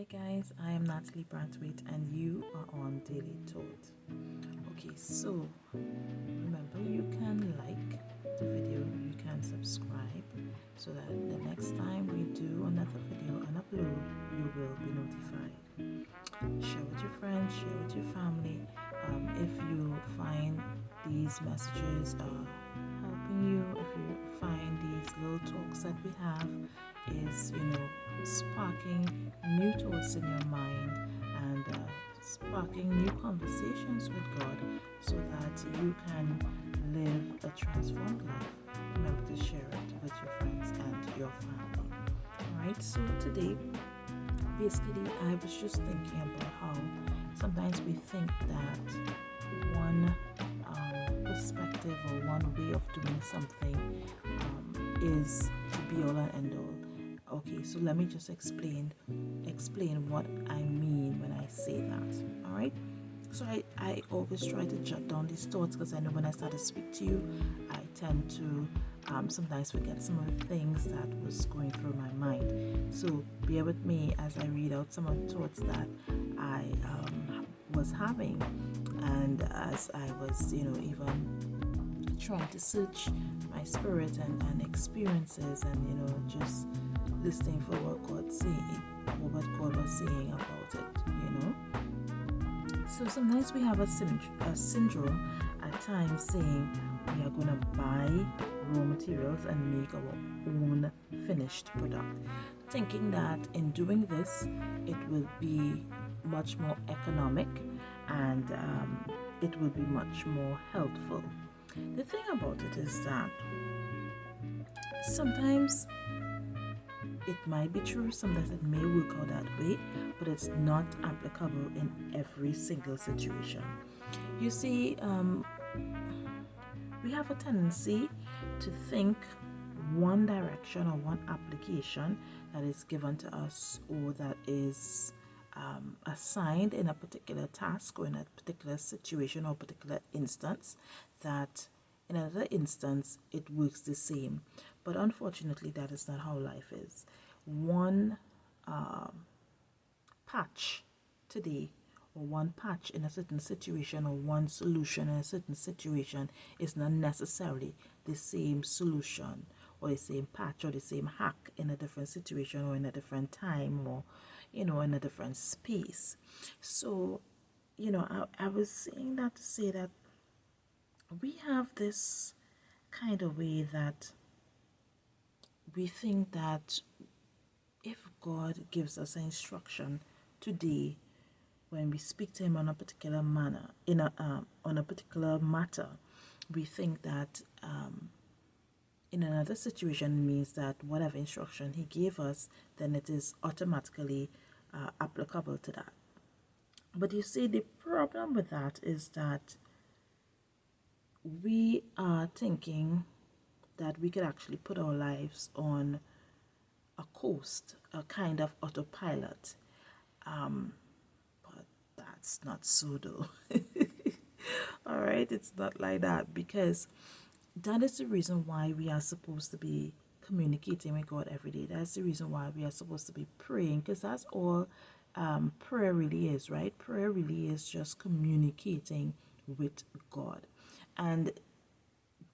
Hey guys, I am Natalie Brantwaite and you are on Daily Thought. Okay, so remember you can like the video, you can subscribe so that the next time we do another video and upload, you will be notified. Share with your friends, share with your family. If you find these messages helping you, if you find these little talks that we have is, sparking new thoughts in your mind and sparking new conversations with God so that you can live a transformed life. Remember to share it with your friends and your family. Alright, so today, basically, I was just thinking about how sometimes we think that one perspective or one way of doing something is the be all and end all. Okay, so let me just explain what I mean when I say that. All right. So I always try to jot down these thoughts because I know when I start to speak to you, I tend to sometimes forget some of the things that was going through my mind. So bear with me as I read out some of the thoughts that I was having, and as I was, even trying to search my spirit and experiences, and just listening for what God was saying about it. So sometimes we have a syndrome at times saying we are going to buy raw materials and make our own finished product, thinking that in doing this it will be much more economic and it will be much more helpful. The thing about it is that sometimes it might be true, sometimes it may work out that way, but it's not applicable in every single situation. You see, we have a tendency to think one direction or one application that is given to us or that is assigned in a particular task or in a particular situation or particular instance, that in another instance it works the same. But unfortunately, that is not how life is. One patch today or one patch in a certain situation or one solution in a certain situation is not necessarily the same solution or the same patch or the same hack in a different situation or in a different time or in a different space. So I was saying that to say that we have this kind of way that we think that if God gives us an instruction today, when we speak to Him on a particular manner, on a particular matter, we think that in another situation means that whatever instruction He gave us, then it is automatically applicable to that. But you see, the problem with that is that we are thinking that we could actually put our lives on a coast, a kind of autopilot. But that's not so though. All right, it's not like that, because that is the reason why we are supposed to be communicating with God every day. That's the reason why we are supposed to be praying, because that's all prayer really is, right? Prayer really is just communicating with God. And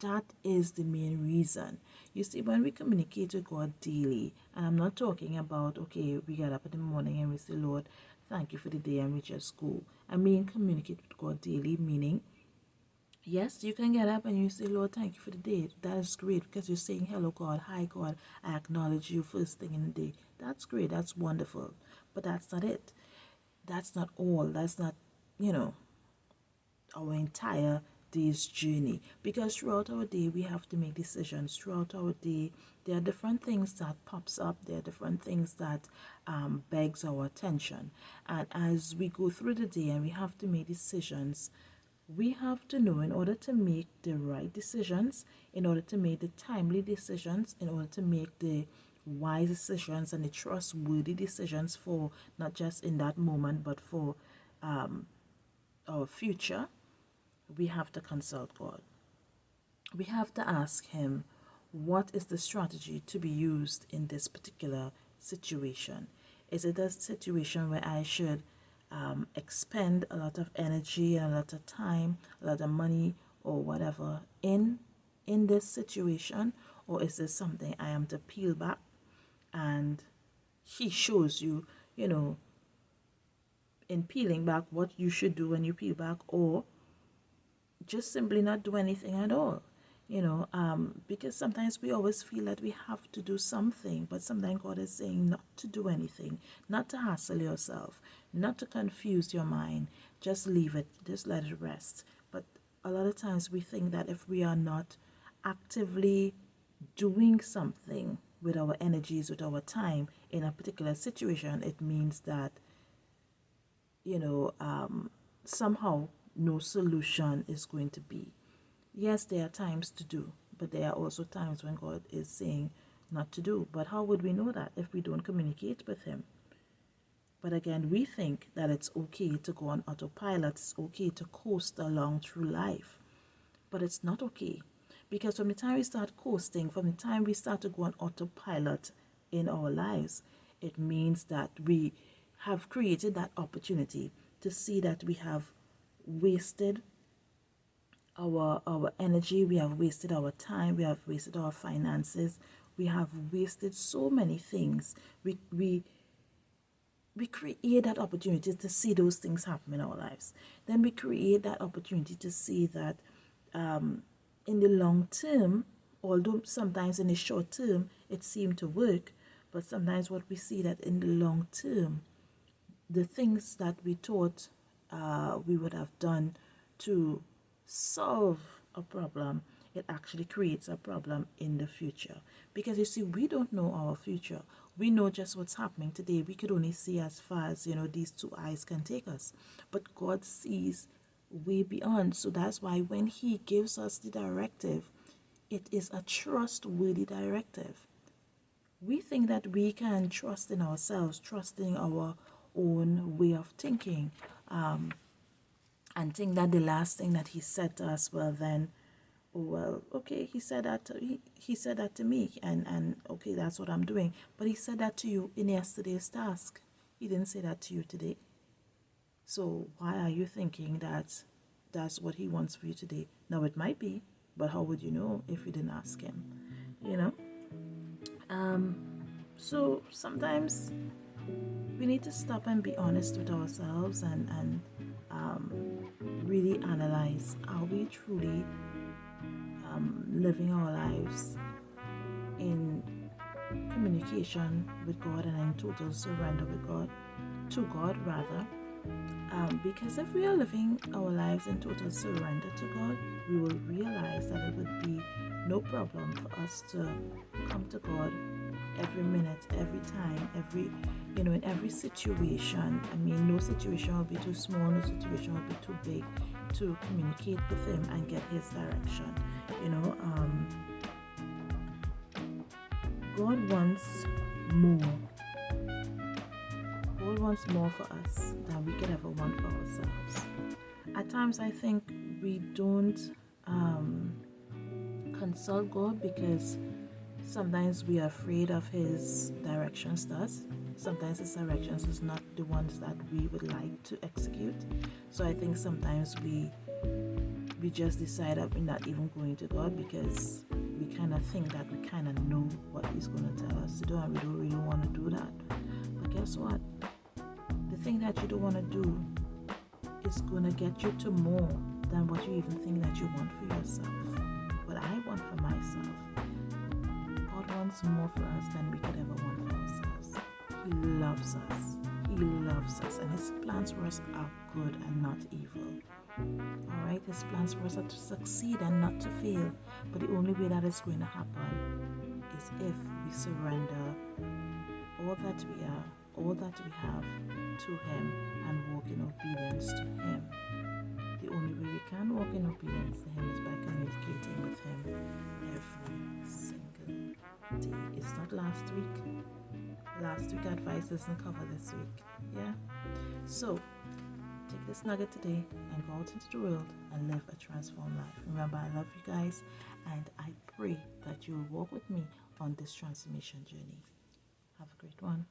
that is the main reason. You see, when we communicate with God daily, and I'm not talking about, okay, we get up in the morning and we say, Lord, thank you for the day, and we just go. I mean, communicate with God daily, meaning, yes, you can get up and you say, Lord, thank you for the day. That is great, because you're saying, hello, God, hi, God, I acknowledge you first thing in the day. That's great, that's wonderful. But that's not it. That's not all. That's not, our entire day's journey, because throughout our day we have to make decisions. Throughout our day there are different things that pops up, there are different things that begs our attention, and as we go through the day and we have to make decisions, we have to know, in order to make the right decisions, in order to make the timely decisions, in order to make the wise decisions and the trustworthy decisions for not just in that moment but for our future, we have to consult God. We have to ask Him, what is the strategy to be used in this particular situation? Is it a situation where I should expend a lot of energy and a lot of time, a lot of money, or whatever in this situation, or is this something I am to peel back and he shows you, you know, in peeling back what you should do when you peel back, or just simply not do anything at all, because sometimes we always feel that we have to do something, but sometimes God is saying not to do anything, not to hassle yourself, not to confuse your mind. Just leave it, just let it rest. But a lot of times we think that if we are not actively doing something with our energies, with our time in a particular situation, it means that somehow no solution is going to be. Yes, there are times to do, but there are also times when God is saying not to do. But how would we know that if we don't communicate with Him? But again, we think that it's okay to go on autopilot, it's okay to coast along through life. But it's not okay. Because from the time we start coasting, from the time we start to go on autopilot in our lives, it means that we have created that opportunity to see that we have wasted our energy, we have wasted our time, we have wasted our finances, we have wasted so many things. We create that opportunity to see those things happen in our lives. Then we create that opportunity to see that in the long term, although sometimes in the short term it seemed to work, but sometimes what we see that in the long term, the things that we thought we would have done to solve a problem, it actually creates a problem in the future. Because you see, we don't know our future. We know just what's happening today. We could only see as far as, these two eyes can take us. But God sees way beyond. So that's why when He gives us the directive, it is a trustworthy directive. We think that we can trust in ourselves, trusting our own way of thinking, and think that the last thing that He said to us, okay, he said that to me, and okay, that's what I'm doing. But He said that to you in yesterday's task. He didn't say that to you today. So why are you thinking that that's what He wants for you today? Now it might be, but how would you know if you didn't ask Him? So sometimes we need to stop and be honest with ourselves and really analyze, are we truly living our lives in communication with God and in total surrender with God, to God rather. Because if we are living our lives in total surrender to God, we will realize that it would be no problem for us to come to God every minute, every time, in every situation. I mean, no situation will be too small, no situation will be too big to communicate with Him and get His direction. God wants more. God wants more for us than we could ever want for ourselves. At times, I think we don't consult God because sometimes we are afraid of His directions to us. Sometimes His directions is not the ones that we would like to execute. So I think sometimes we just decide that we're not even going to God because we kind of think that we kind of know what He's going to tell us to do, and we don't really want to do that. But guess what? The thing that you don't want to do is going to get you to more than what you even think that you want for yourself. What I want for myself, God wants more for us than we could ever want for ourselves. He loves us. He loves us, and His plans for us are good and not evil. Alright, His plans for us are to succeed and not to fail. But the only way that is going to happen is if we surrender all that we are, all that we have to Him and walk in obedience to Him. The only way we can walk in obedience to Him is by communicating with Him every single day. It's not last week. Last week advice doesn't cover this week. Yeah? So, take this nugget today and go out into the world and live a transformed life. Remember, I love you guys, and I pray that you'll walk with me on this transformation journey. Have a great one.